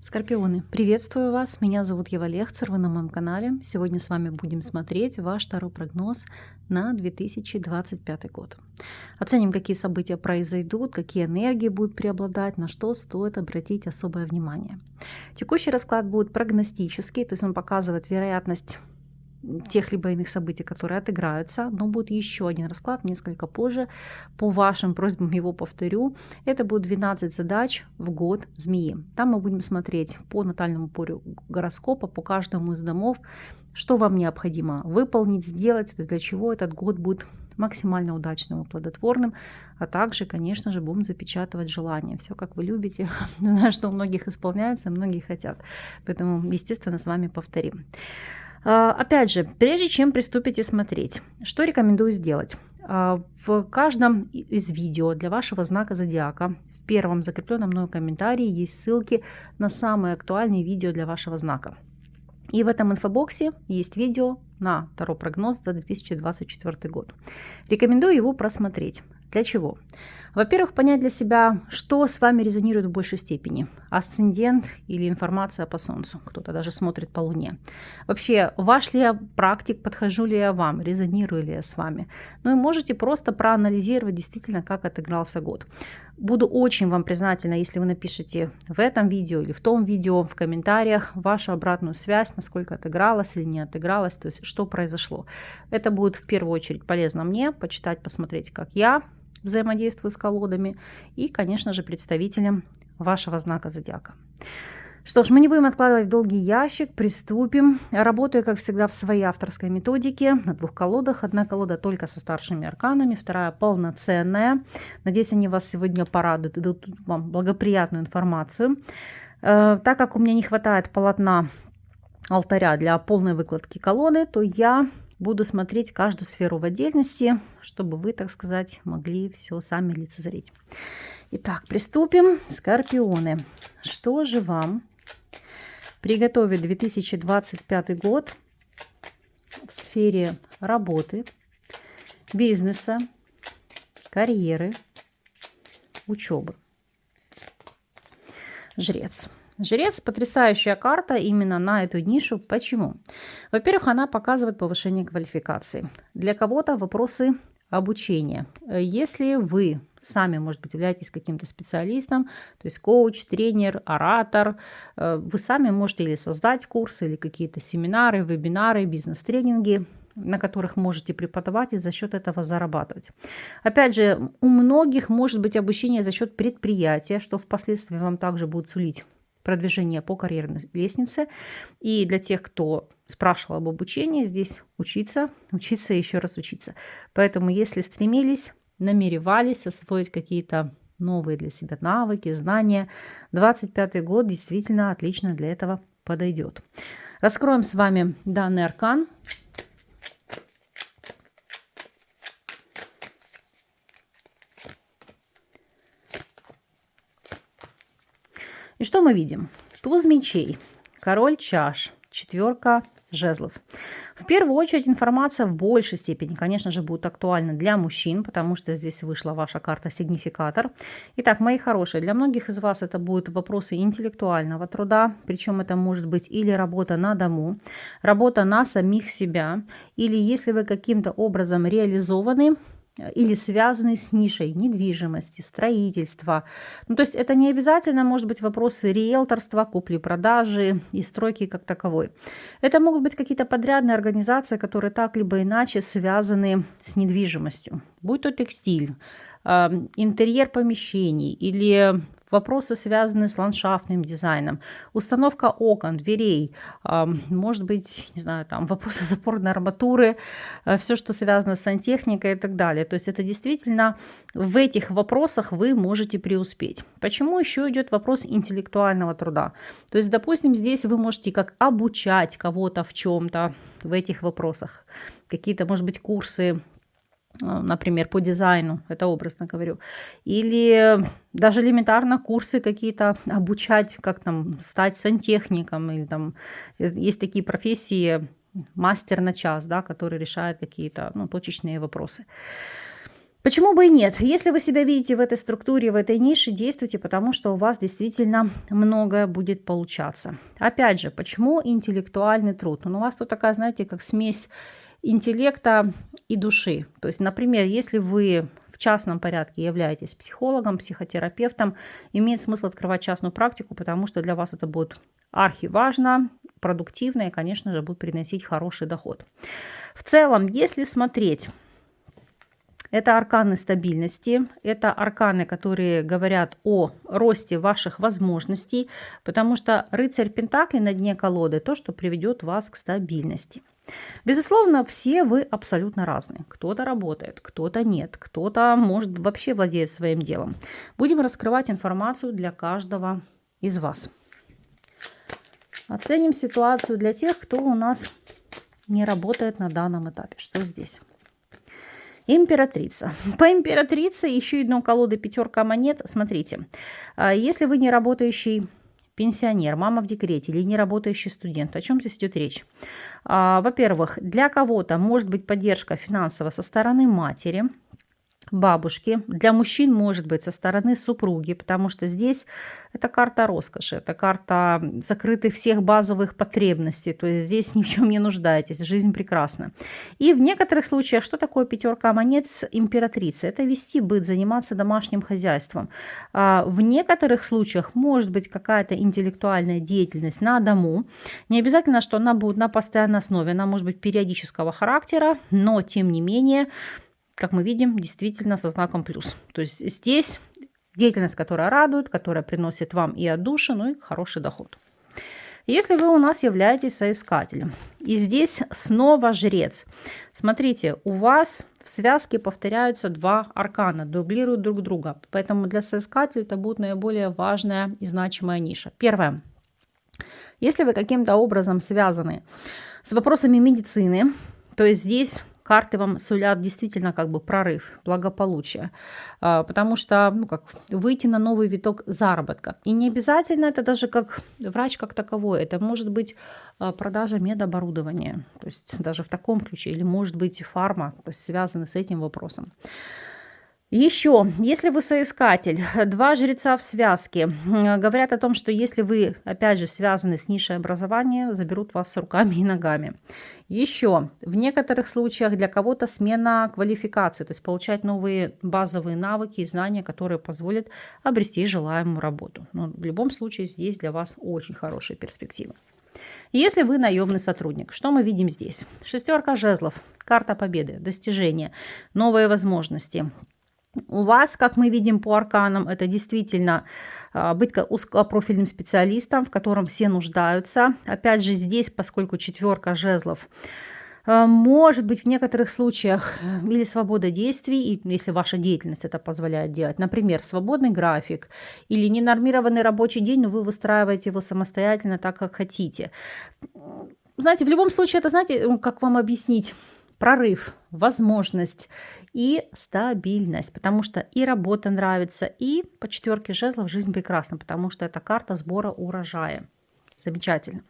Скорпионы, приветствую вас! Меня зовут Ева Лехцер, вы на моем канале. Сегодня с вами будем смотреть ваш таро-прогноз на 2025 год. Оценим, какие события произойдут, какие энергии будут преобладать, на что стоит обратить особое внимание. Текущий расклад будет прогностический, то есть он показывает вероятность тех либо иных событий, которые отыграются, но будет еще один расклад несколько позже. По вашим просьбам его повторю. Это будет 12 задач в год змеи. Там мы будем смотреть по натальному полю гороскопа, по каждому из домов, что вам необходимо выполнить, сделать, то есть для чего этот год будет максимально удачным и плодотворным, а также, конечно же, будем запечатывать желания. Все, как вы любите. Знаю, что у многих исполняется, многие хотят. Поэтому, естественно, с вами повторим. Опять же, прежде чем приступите смотреть, что рекомендую сделать? В каждом из видео для вашего знака зодиака в первом закрепленном мною комментарии есть ссылки на самые актуальные видео для вашего знака. И в этом инфобоксе есть видео на таро-прогноз за 2024 год. Рекомендую его просмотреть. Для чего? Во-первых, понять для себя, что с вами резонирует в большей степени. Асцендент или информация по Солнцу. Кто-то даже смотрит по Луне. Вообще, ваш ли я практик, подхожу ли я вам, резонирую ли я с вами. Ну и можете просто проанализировать действительно, как отыгрался год. Буду очень вам признательна, если вы напишите в этом видео или в том видео в комментариях вашу обратную связь, насколько отыгралось или не отыгралось, то есть что произошло. Это будет в первую очередь полезно мне почитать, посмотреть, как я взаимодействую с колодами и, конечно же, представителям вашего знака зодиака. Что ж, мы не будем откладывать в долгий ящик, приступим. Работаю, как всегда, в своей авторской методике на двух колодах. Одна колода только со старшими арканами, вторая полноценная. Надеюсь, они вас сегодня порадуют и дадут вам благоприятную информацию. Так как у меня не хватает полотна алтаря для полной выкладки колоды, то я буду смотреть каждую сферу в отдельности, чтобы вы, так сказать, могли все сами лицезреть. Итак, приступим. Скорпионы. Что же вам приготовит 2025 год в сфере работы, бизнеса, карьеры, учебы? Жрец. Жрец – потрясающая карта именно на эту нишу. Почему? Во-первых, она показывает повышение квалификации. Для кого-то вопросы обучения. Если вы сами, может быть, являетесь каким-то специалистом, то есть коуч, тренер, оратор, вы сами можете или создать курсы, или какие-то семинары, вебинары, бизнес-тренинги, на которых можете преподавать и за счет этого зарабатывать. Опять же, у многих может быть обучение за счет предприятия, что впоследствии вам также будет сулить продвижение по карьерной лестнице. И для тех, кто спрашивал об обучении, здесь учиться и еще раз учиться. Поэтому, если стремились, намеревались освоить какие-то новые для себя навыки, знания, 25 год действительно отлично для этого подойдет. Раскроем с вами данный аркан. И что мы видим? Туз мечей, король чаш, четверка жезлов. В первую очередь информация в большей степени, конечно же, будет актуальна для мужчин, потому что здесь вышла ваша карта-сигнификатор. Итак, мои хорошие, для многих из вас это будут вопросы интеллектуального труда, причем это может быть или работа на дому, работа на самих себя, или если вы каким-то образом реализованы, или связанный с нишей недвижимости, строительства. Ну, то есть это не обязательно может быть вопросы риэлторства, купли-продажи и стройки как таковой. Это могут быть какие-то подрядные организации, которые так либо иначе связаны с недвижимостью. Будь то текстиль, интерьер помещений или вопросы, связанные с ландшафтным дизайном, установка окон, дверей, может быть, не знаю, там вопросы запорной арматуры, все, что связано с сантехникой и так далее. То есть это действительно в этих вопросах вы можете преуспеть. Почему еще идет вопрос интеллектуального труда? То есть, допустим, здесь вы можете как обучать кого-то в чем-то в этих вопросах. Какие-то, может быть, курсы, например, по дизайну, это образно говорю, или даже элементарно курсы какие-то обучать, как там стать сантехником, или там есть такие профессии, мастер на час, да, который решает какие-то точечные вопросы. Почему бы и нет? Если вы себя видите в этой структуре, в этой нише, действуйте, потому что у вас действительно многое будет получаться. Опять же, почему интеллектуальный труд? Ну, у вас тут такая, знаете, как смесь интеллекта и души. То есть, например, если вы в частном порядке являетесь психологом, психотерапевтом, имеет смысл открывать частную практику, потому что для вас это будет архиважно, продуктивно и, конечно же, будет приносить хороший доход. В целом, если смотреть, это арканы стабильности, это арканы, которые говорят о росте ваших возможностей, потому что рыцарь Пентаклей на дне колоды – то, что приведет вас к стабильности. Безусловно, все вы абсолютно разные. Кто-то работает, кто-то нет, кто-то, может, вообще владеет своим делом. Будем раскрывать информацию для каждого из вас. Оценим ситуацию для тех, кто у нас не работает на данном этапе. Что здесь? Императрица. По императрице еще одно колоды пятерка монет. Смотрите, если вы не работающий пенсионер, мама в декрете или не работающий студент, о чем здесь идет речь? Во-первых, для кого-то может быть поддержка финансовая со стороны матери, бабушки. Для мужчин может быть со стороны супруги, потому что здесь это карта роскоши, это карта закрытых всех базовых потребностей, то есть здесь ни в чем не нуждаетесь, жизнь прекрасна. И в некоторых случаях, что такое пятерка монет с императрицей? Это вести быт, заниматься домашним хозяйством. В некоторых случаях может быть какая-то интеллектуальная деятельность на дому, не обязательно, что она будет на постоянной основе, она может быть периодического характера, но тем не менее, как мы видим, действительно со знаком плюс. То есть здесь деятельность, которая радует, которая приносит вам и отдушину, ну и хороший доход. Если вы у нас являетесь соискателем, и здесь снова жрец. Смотрите, у вас в связке повторяются два аркана, дублируют друг друга. Поэтому для соискателя это будет наиболее важная и значимая ниша. Первое. Если вы каким-то образом связаны с вопросами медицины, то есть здесь карты вам сулят действительно как бы прорыв, благополучие, потому что выйти на новый виток заработка. И не обязательно это даже как врач как таковой, это может быть продажа медоборудования, то есть даже в таком ключе, или может быть фарма, то есть связаны с этим вопросом. Еще, если вы соискатель, два жреца в связке говорят о том, что если вы, опять же, связаны с нишей образования, заберут вас с руками и ногами. Еще, в некоторых случаях для кого-то смена квалификации, то есть получать новые базовые навыки и знания, которые позволят обрести желаемую работу. Но в любом случае здесь для вас очень хорошие перспективы. Если вы наемный сотрудник, что мы видим здесь? Шестерка жезлов, карта победы, достижения, новые возможности. У вас, как мы видим по арканам, это действительно быть узкопрофильным специалистом, в котором все нуждаются. Опять же, здесь, поскольку четверка жезлов, может быть в некоторых случаях или свобода действий, если ваша деятельность это позволяет делать. Например, свободный график или ненормированный рабочий день, но вы выстраиваете его самостоятельно так, как хотите. Знаете, в любом случае, это, знаете, как вам объяснить? Прорыв, возможность и стабильность, потому что и работа нравится, и по четверке жезлов жизнь прекрасна, потому что это карта сбора урожая. Замечательно.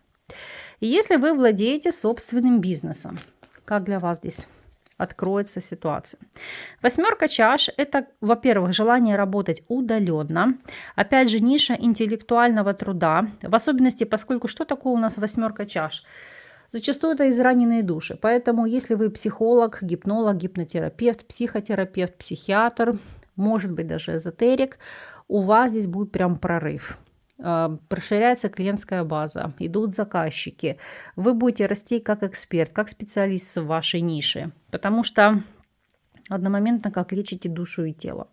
И если вы владеете собственным бизнесом, как для вас здесь откроется ситуация? Восьмерка чаш – это, во-первых, желание работать удаленно. Опять же, ниша интеллектуального труда, в особенности, поскольку что такое у нас восьмерка чаш? Зачастую это израненные души. Поэтому, если вы психолог, гипнолог, гипнотерапевт, психотерапевт, психиатр, может быть даже эзотерик, у вас здесь будет прям прорыв. Расширяется клиентская база, идут заказчики. Вы будете расти как эксперт, как специалист в вашей нише. Потому что одномоментно как лечите душу и тело.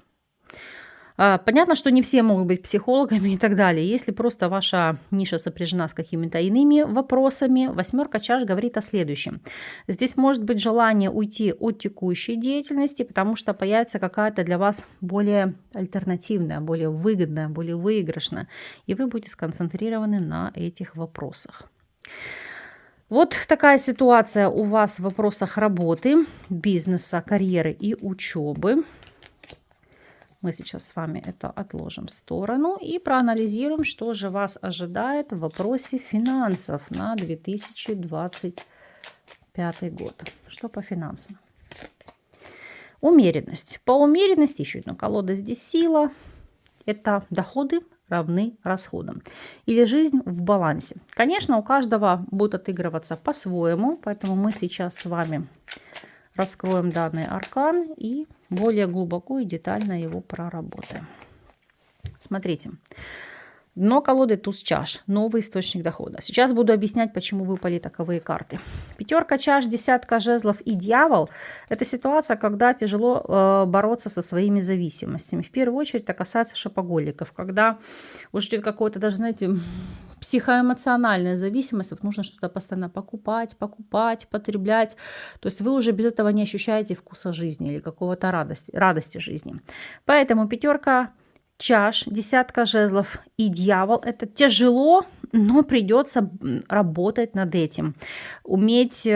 Понятно, что не все могут быть психологами и так далее. Если просто ваша ниша сопряжена с какими-то иными вопросами, восьмерка чаш говорит о следующем. Здесь может быть желание уйти от текущей деятельности, потому что появится какая-то для вас более альтернативная, более выгодная, более выигрышная. И вы будете сконцентрированы на этих вопросах. Вот такая ситуация у вас в вопросах работы, бизнеса, карьеры и учебы. Мы сейчас с вами это отложим в сторону и проанализируем, что же вас ожидает в вопросе финансов на 2025 год. Что по финансам? Умеренность. По умеренности еще одна колода здесь сила. Это доходы равны расходам. Или жизнь в балансе. Конечно, у каждого будет отыгрываться по-своему, поэтому мы сейчас с вами раскроем данный аркан и более глубоко и детально его проработаем. Смотрите. Дно колоды туз чаш. Новый источник дохода. Сейчас буду объяснять, почему выпали таковые карты. Пятерка чаш, десятка жезлов и дьявол. Это ситуация, когда тяжело бороться со своими зависимостями. В первую очередь это касается шопоголиков. Когда уже идет какое-то даже, знаете, психоэмоциональная зависимость. Вот нужно что-то постоянно покупать, потреблять. То есть вы уже без этого не ощущаете вкуса жизни или какого-то радости жизни. Поэтому пятерка чаш, десятка жезлов и дьявол. Это тяжело, но придется работать над этим. Уметь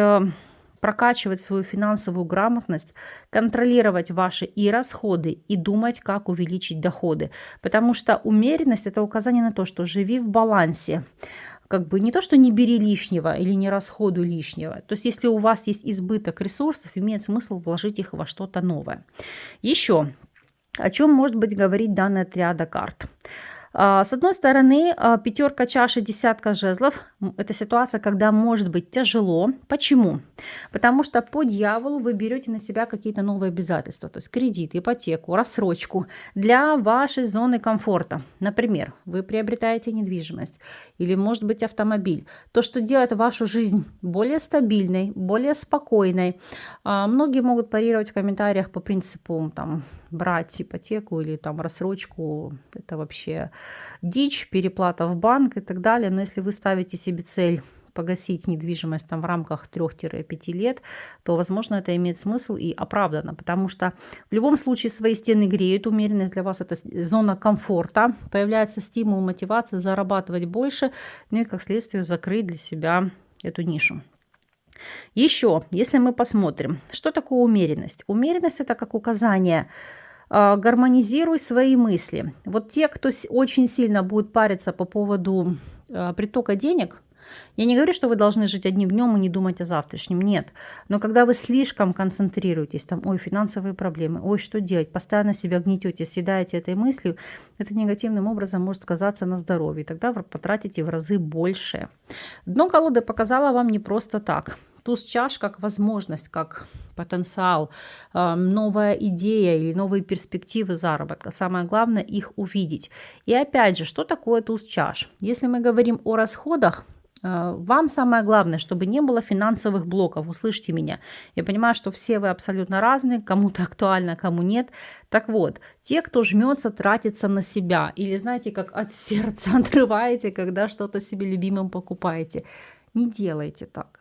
прокачивать свою финансовую грамотность, контролировать ваши и расходы, и думать, как увеличить доходы. Потому что умеренность – это указание на то, что живи в балансе. Как бы не то, что не бери лишнего или не расходуй лишнего. То есть если у вас есть избыток ресурсов, имеет смысл вложить их во что-то новое. Еще. О чем может быть говорить данная триада карт? С одной стороны, пятерка чаш и десятка жезлов – это ситуация, когда может быть тяжело. Почему? Потому что по дьяволу вы берете на себя какие-то новые обязательства, то есть кредит, ипотеку, рассрочку для вашей зоны комфорта. Например, вы приобретаете недвижимость или, может быть, автомобиль. То, что делает вашу жизнь более стабильной, более спокойной. Многие могут парировать в комментариях по принципу там, брать ипотеку или там рассрочку. Это вообще дичь, переплата в банк и так далее. Но если вы ставите себе цель погасить недвижимость там в рамках 3-5 лет, то, возможно, это имеет смысл и оправдано, потому что в любом случае свои стены греют, умеренность для вас это зона комфорта, появляется стимул, мотивация зарабатывать больше, ну и как следствие закрыть для себя эту нишу. Еще, если мы посмотрим, что такое умеренность? Умеренность это как указание гармонизируй свои мысли. Вот те, кто очень сильно будет париться по поводу притока денег, я не говорю, что вы должны жить одним днем и не думать о завтрашнем, нет. Но когда вы слишком концентрируетесь, там, ой, финансовые проблемы, ой, что делать, постоянно себя гнетете, съедаете этой мыслью, это негативным образом может сказаться на здоровье, тогда вы потратите в разы больше. Дно колоды показало вам не просто так. Туз чаш как возможность, как потенциал, новая идея или новые перспективы заработка. Самое главное их увидеть. И опять же, что такое туз чаш? Если мы говорим о расходах, вам самое главное, чтобы не было финансовых блоков. Услышьте меня. Я понимаю, что все вы абсолютно разные, кому-то актуально, кому нет. Так вот, те, кто жмется, тратится на себя. Или знаете, как от сердца отрываете, когда что-то себе любимым покупаете. Не делайте так.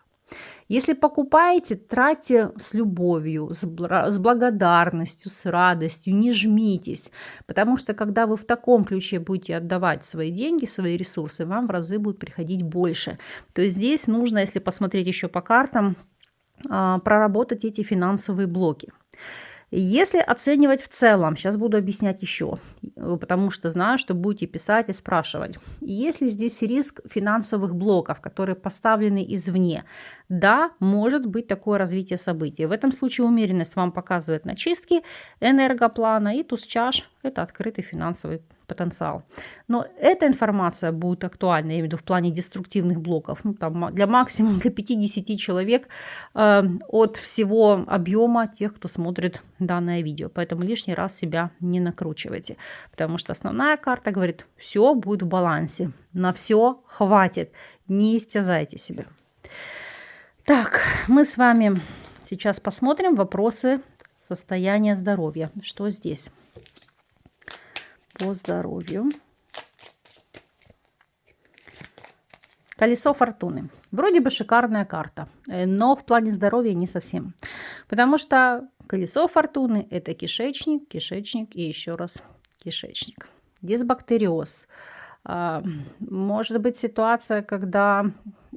Если покупаете, тратьте с любовью, с благодарностью, с радостью, не жмитесь. Потому что когда вы в таком ключе будете отдавать свои деньги, свои ресурсы, вам в разы будет приходить больше. То есть здесь нужно, если посмотреть еще по картам, проработать эти финансовые блоки. Если оценивать в целом, сейчас буду объяснять еще, потому что знаю, что будете писать и спрашивать. Если здесь риск финансовых блоков, которые поставлены извне, да, может быть такое развитие событий. В этом случае умеренность вам показывает на чистки энергоплана, и туз чаш – это открытый финансовый потенциал. Но эта информация будет актуальна, я имею в виду в плане деструктивных блоков, ну, там, для максимум для 50 человек от всего объема тех, кто смотрит данное видео. Поэтому лишний раз себя не накручивайте, потому что основная карта говорит, все будет в балансе, на все хватит, не истязайте себя. Так, мы с вами сейчас посмотрим вопросы состояния здоровья. Что здесь? По здоровью. Колесо фортуны. Вроде бы шикарная карта, но в плане здоровья не совсем. Потому что колесо фортуны – это кишечник, кишечник и еще раз кишечник. Дисбактериоз. Может быть ситуация, когда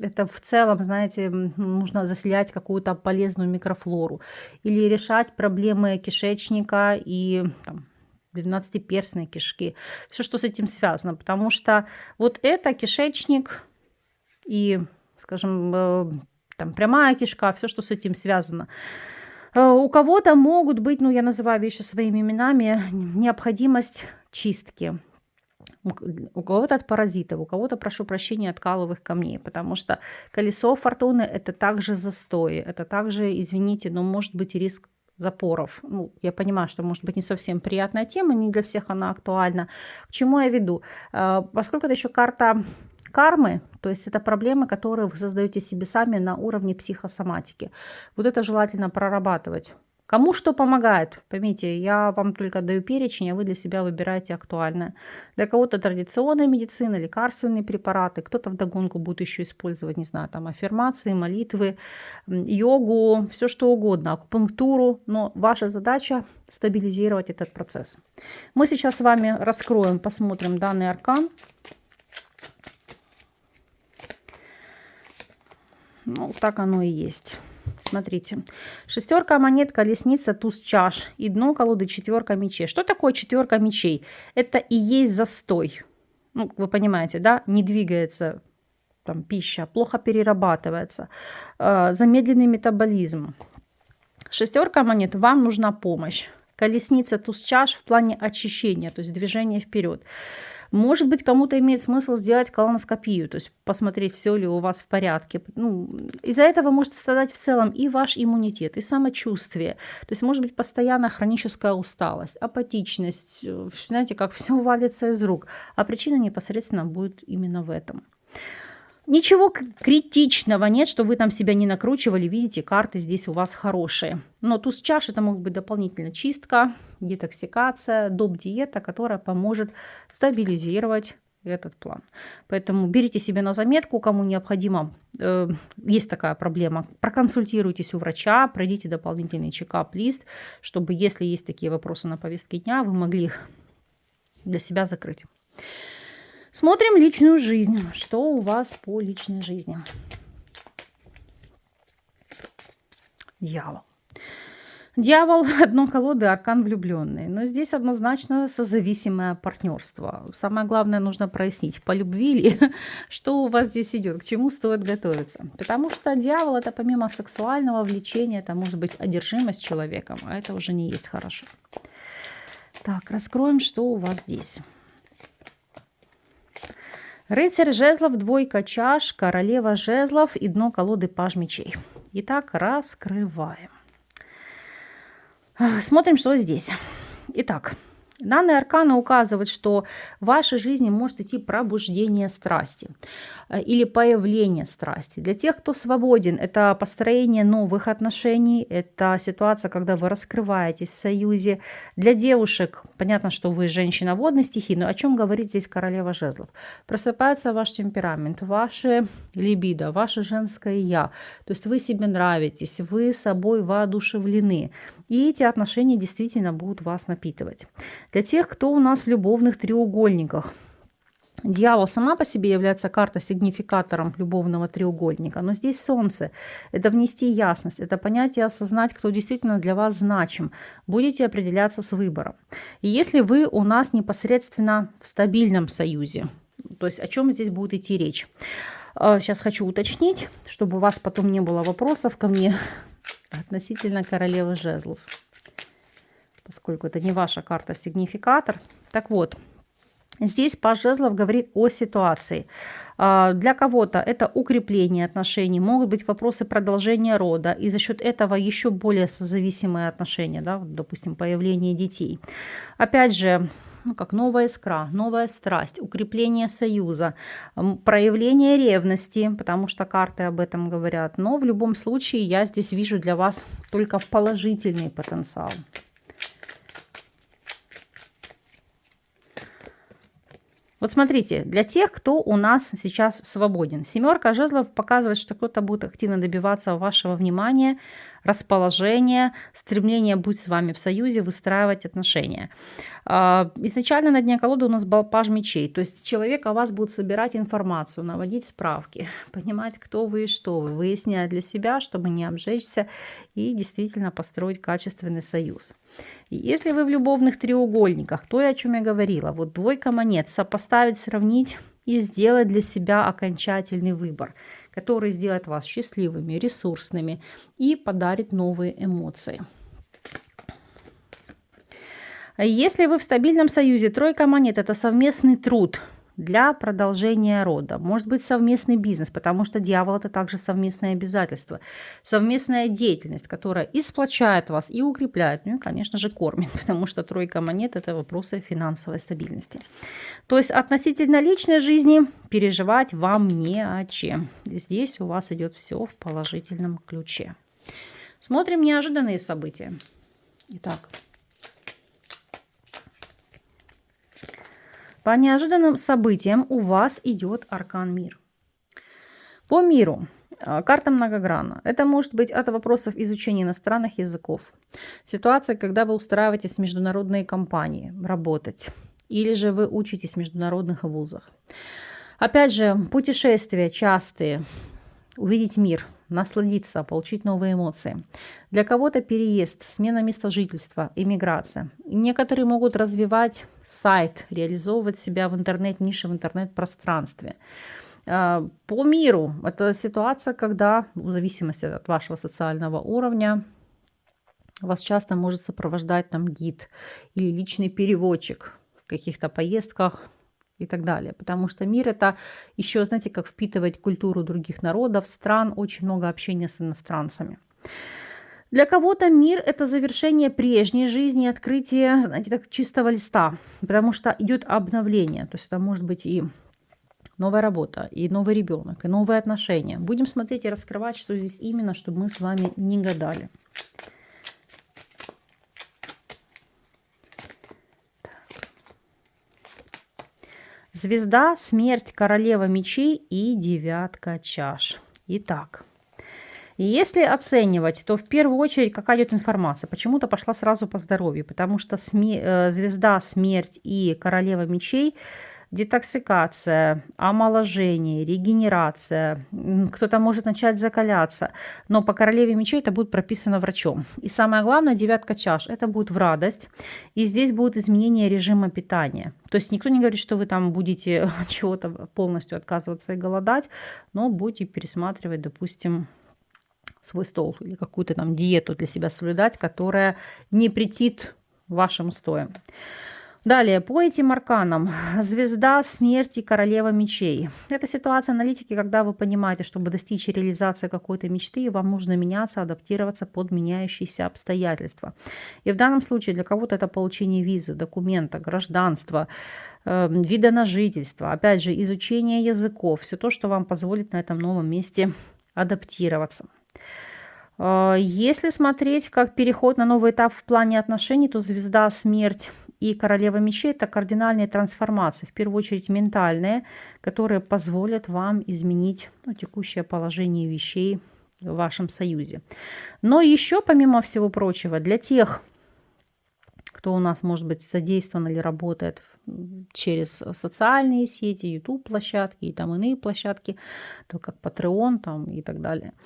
это в целом, знаете, нужно заселять какую-то полезную микрофлору или решать проблемы кишечника и там, 12-перстной кишки. Все, что с этим связано. Потому что вот это кишечник и, скажем, там прямая кишка, все, что с этим связано. У кого-то могут быть, ну, я называю вещи своими именами, необходимость чистки. У кого-то от паразитов, у кого-то, прошу прощения, от каловых камней, потому что колесо фортуны — это также застой, это также, извините, но может быть риск запоров. Ну, я понимаю, что может быть не совсем приятная тема, не для всех она актуальна. К чему я веду? Поскольку это еще карта кармы, то есть это проблемы, которые вы создаете себе сами на уровне психосоматики. Вот это желательно прорабатывать. Кому что помогает, поймите, я вам только даю перечень, а вы для себя выбираете актуальное. Для кого-то традиционная медицина, лекарственные препараты, кто-то вдогонку будет еще использовать, не знаю, там аффирмации, молитвы, йогу, все что угодно, акупунктуру, но ваша задача стабилизировать этот процесс. Мы сейчас с вами раскроем, посмотрим данный аркан. Ну, так оно и есть. Смотрите. 6 монет, колесница, туз чаш и дно колоды 4 мечей. Что такое 4 мечей? Это и есть застой. Ну, вы понимаете, да? Не двигается там пища, плохо перерабатывается, замедленный метаболизм. 6 монет, вам нужна помощь. Колесница, туз чаш в плане очищения, то есть движения вперед. Может быть, кому-то имеет смысл сделать колоноскопию, то есть посмотреть, все ли у вас в порядке. Ну, из-за этого может страдать в целом и ваш иммунитет, и самочувствие. То есть может быть постоянная хроническая усталость, апатичность, знаете, как все валится из рук. А причина непосредственно будет именно в этом. Ничего критичного нет, что вы там себя не накручивали. Видите, карты здесь у вас хорошие. Но туз чаш — это может быть дополнительная чистка, детоксикация, доп-диета, которая поможет стабилизировать этот план. Поэтому берите себе на заметку, кому необходимо, есть такая проблема, проконсультируйтесь у врача, пройдите дополнительный чекап-лист, чтобы, если есть такие вопросы на повестке дня, вы могли их для себя закрыть. Смотрим личную жизнь. Что у вас по личной жизни? Дьявол. Дьявол, дно колоды, аркан влюбленный. Но здесь однозначно созависимое партнерство. Самое главное нужно прояснить, по любви ли, что у вас здесь идет, к чему стоит готовиться. Потому что дьявол — это помимо сексуального влечения, это может быть одержимость человеком, а это уже не есть хорошо. Так, раскроем, что у вас здесь. Рыцарь жезлов, двойка чаш, королева жезлов и дно колоды паж мечей. Итак, раскрываем. Смотрим, что здесь. Итак, данные арканы указывают, что в вашей жизни может идти пробуждение страсти или появление страсти. Для тех, кто свободен, это построение новых отношений, это ситуация, когда вы раскрываетесь в союзе. Для девушек, понятно, что вы женщина водной стихии, но о чем говорит здесь королева жезлов? Просыпается ваш темперамент, ваше либидо, ваше женское я. То есть вы себе нравитесь, вы собой воодушевлены. И эти отношения действительно будут вас напитывать. Для тех, кто у нас в любовных треугольниках. Дьявол сама по себе является карта-сигнификатором любовного треугольника, но здесь солнце. Это внести ясность, это понять и осознать, кто действительно для вас значим. Будете определяться с выбором. И если вы у нас непосредственно в стабильном союзе, то есть о чем здесь будет идти речь? Сейчас хочу уточнить, чтобы у вас потом не было вопросов ко мне относительно королевы жезлов, поскольку это не ваша карта-сигнификатор. Так вот, здесь паж жезлов говорит о ситуации. Для кого-то это укрепление отношений, могут быть вопросы продолжения рода, и за счет этого еще более созависимые отношения, да, допустим, появление детей. Опять же, как новая искра, новая страсть, укрепление союза, проявление ревности, потому что карты об этом говорят. Но в любом случае я здесь вижу для вас только положительный потенциал. Вот смотрите, для тех, кто у нас сейчас свободен. 7 жезлов показывает, что кто-то будет активно добиваться вашего внимания, расположения, стремления быть с вами в союзе, выстраивать отношения. Изначально на дне колоды у нас был паж мечей. То есть человек о вас будет собирать информацию, наводить справки, понимать, кто вы и что вы, выяснять для себя, чтобы не обжечься и действительно построить качественный союз. И если вы в любовных треугольниках, то, о чем я говорила, вот двойка монет, сопоставить, сравнить, и сделать для себя окончательный выбор, который сделает вас счастливыми, ресурсными и подарит новые эмоции. Если вы в стабильном союзе, тройка монет – это совместный труд для продолжения рода. Может быть, совместный бизнес, потому что дьявол – это также совместное обязательство. Совместная деятельность, которая и сплочает вас, и укрепляет, ну и, конечно же, кормит, потому что тройка монет – это вопросы финансовой стабильности. То есть относительно личной жизни переживать вам не о чем. Здесь у вас идет все в положительном ключе. Смотрим неожиданные события. Итак. По неожиданным событиям у вас идет аркан мир. По миру карта многогранна. Это может быть от вопросов изучения иностранных языков. Ситуация, когда вы устраиваетесь в международные компании работать. Или же вы учитесь в международных вузах. Опять же, путешествия частые. Увидеть мир, насладиться, получить новые эмоции. Для кого-то переезд, смена места жительства, иммиграция. Некоторые могут развивать сайт, реализовывать себя в интернет-нише, в интернет-пространстве. По миру это ситуация, когда, в зависимости от вашего социального уровня, вас часто может сопровождать там гид или личный переводчик в каких-то поездках, и так далее. Потому что мир – это еще, знаете, как впитывать культуру других народов, стран, очень много общения с иностранцами. Для кого-то мир – это завершение прежней жизни, открытие, знаете, так чистого листа, потому что идет обновление. То есть это может быть и новая работа, и новый ребенок, и новые отношения. Будем смотреть и раскрывать, что здесь именно, чтобы мы с вами не гадали. Звезда, смерть, королева мечей и девятка чаш. Итак, если оценивать, то в первую очередь какая идет информация? Почему-то пошла сразу по здоровью, потому что звезда, смерть и королева мечей – детоксикация, омоложение, регенерация. Кто-то может начать закаляться, но по королеве мечей это будет прописано врачом. И самое главное, девятка чаш, это будет в радость. И здесь будет изменение режима питания. То есть никто не говорит, что вы там будете чего-то полностью отказываться и голодать, но будете пересматривать, допустим, свой стол или какую-то там диету для себя соблюдать, которая не претит вашим устоям. Далее, по этим арканам. Звезда, смерть и королева мечей. Это ситуация аналитики, когда вы понимаете, чтобы достичь реализации какой-то мечты, вам нужно меняться, адаптироваться под меняющиеся обстоятельства. И в данном случае для кого-то это получение визы, документа, гражданства, вида на жительство. Опять же, изучение языков. Все то, что вам позволит на этом новом месте адаптироваться. Если смотреть как переход на новый этап в плане отношений, то звезда, смерть и королева мечей – это кардинальные трансформации, в первую очередь ментальные, которые позволят вам изменить текущее положение вещей в вашем союзе. Но еще, помимо всего прочего, для тех, кто у нас, может быть, задействован или работает через социальные сети, YouTube-площадки и там иные площадки, то как Patreon там, и так далее –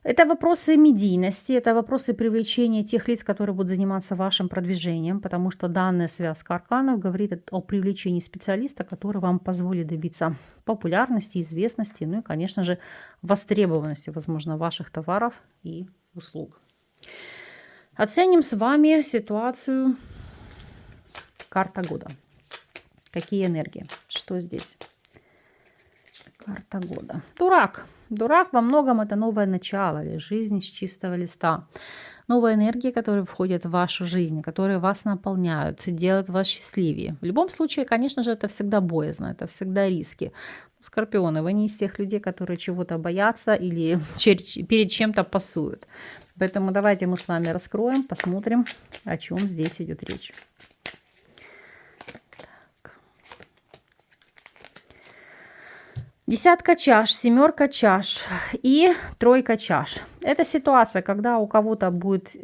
это вопросы медийности, это вопросы привлечения тех лиц, которые будут заниматься вашим продвижением, потому что данная связка арканов говорит о привлечении специалиста, который вам позволит добиться популярности, известности, ну и, конечно же, востребованности, возможно, ваших товаров и услуг. Оценим с вами ситуацию карта года. Какие энергии? Что здесь? Карта года. Дурак. Дурак во многом это новое начало или жизнь с чистого листа. Новые энергии, которые входят в вашу жизнь, которые вас наполняют, делают вас счастливее. В любом случае, конечно же, это всегда боязно, это всегда риски. Скорпионы, вы не из тех людей, которые чего-то боятся или перед чем-то пасуют. Поэтому давайте мы с вами раскроем, посмотрим, о чем здесь идет речь. Десятка чаш, семерка чаш и тройка чаш. Это ситуация, когда у кого-то будет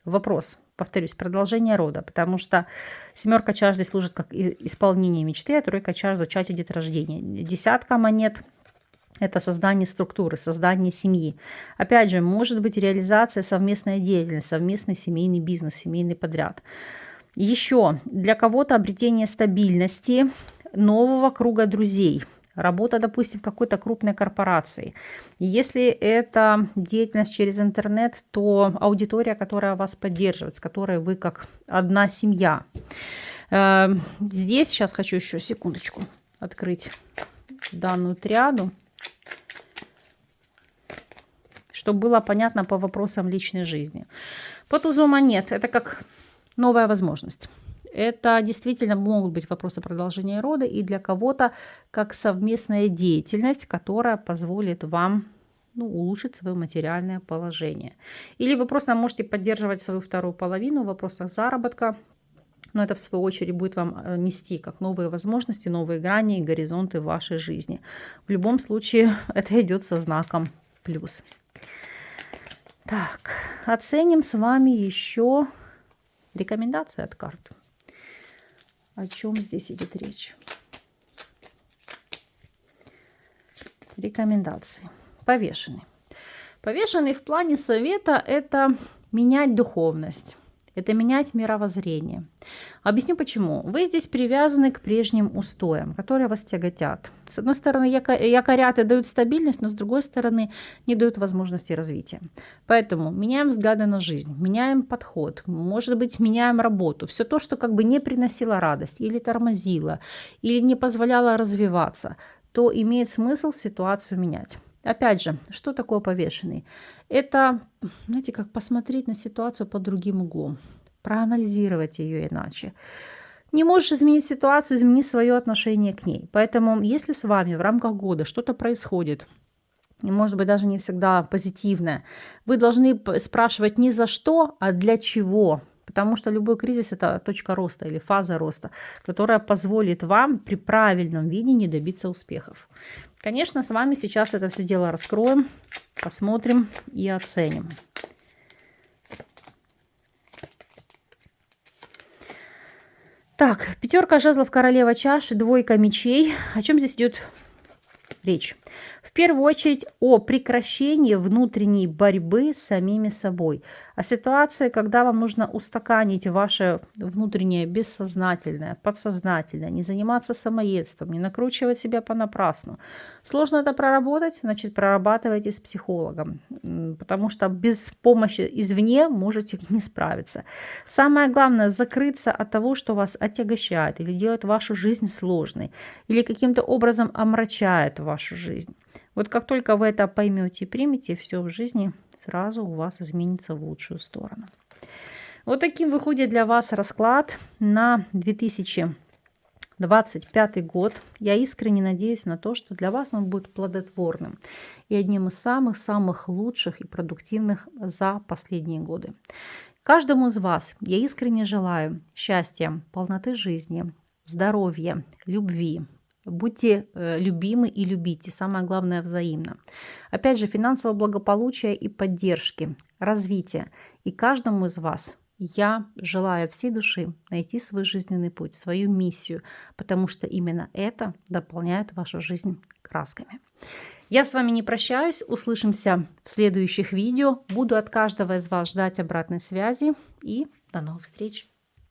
вопрос, повторюсь, продолжение рода, потому что семерка чаш здесь служит как исполнение мечты, а тройка чаш – зачатие, деторождение. Десятка монет – это создание структуры, создание семьи. Опять же, может быть реализация, совместная деятельность, совместный семейный бизнес, семейный подряд. Еще для кого-то обретение стабильности, нового круга друзей. Работа, допустим, в какой-то крупной корпорации. Если это деятельность через интернет, то аудитория, которая вас поддерживает, с которой вы как одна семья. Здесь сейчас хочу еще секундочку открыть данную триаду, чтобы было понятно по вопросам личной жизни. По тузу монет это как новая возможность. Это действительно могут быть вопросы продолжения рода и для кого-то как совместная деятельность, которая позволит вам улучшить свое материальное положение. Или вы просто можете поддерживать свою вторую половину в вопросах заработка, но это в свою очередь будет вам нести как новые возможности, новые грани и горизонты в вашей жизни. В любом случае это идет со знаком плюс. Так, оценим с вами еще рекомендации от карт. О чем здесь идет речь? Рекомендации. Повешенный. Повешенный в плане совета – это менять духовность. Это менять мировоззрение. Объясню почему. Вы здесь привязаны к прежним устоям, которые вас тяготят. С одной стороны, якорят и дают стабильность, но с другой стороны, не дают возможности развития. Поэтому меняем взгляды на жизнь, меняем подход, может быть, меняем работу. Все то, что как бы не приносило радость, или тормозило, или не позволяло развиваться, то имеет смысл ситуацию менять. Опять же, что такое повешенный? Это, знаете, как посмотреть на ситуацию под другим углом, проанализировать ее иначе. Не можешь изменить ситуацию, измени свое отношение к ней. Поэтому, если с вами в рамках года что-то происходит, и, может быть, даже не всегда позитивное, вы должны спрашивать не за что, а для чего. Потому что любой кризис – это точка роста или фаза роста, которая позволит вам при правильном видении добиться успехов. Конечно, с вами сейчас это все дело раскроем, посмотрим и оценим. Так, пятерка жезлов, королева чаш, двойка мечей. О чем здесь идет речь? В первую очередь о прекращении внутренней борьбы с самими собой. О ситуации, когда вам нужно устаканить ваше внутреннее бессознательное, подсознательное, не заниматься самоедством, не накручивать себя понапрасну. Сложно это проработать, значит, прорабатывайте с психологом, потому что без помощи извне можете не справиться. Самое главное – закрыться от того, что вас отягощает или делает вашу жизнь сложной, или каким-то образом омрачает вашу жизнь. Вот как только вы это поймете и примете, все в жизни сразу у вас изменится в лучшую сторону. Вот таким выходит для вас расклад на 2025 год. Я искренне надеюсь на то, что для вас он будет плодотворным и одним из самых-самых лучших и продуктивных за последние годы. Каждому из вас я искренне желаю счастья, полноты жизни, здоровья, любви. Будьте любимы и любите, самое главное взаимно. Опять же, финансового благополучия и поддержки, развития. И каждому из вас я желаю от всей души найти свой жизненный путь, свою миссию, потому что именно это дополняет вашу жизнь красками. Я с вами не прощаюсь, услышимся в следующих видео. Буду от каждого из вас ждать обратной связи и до новых встреч!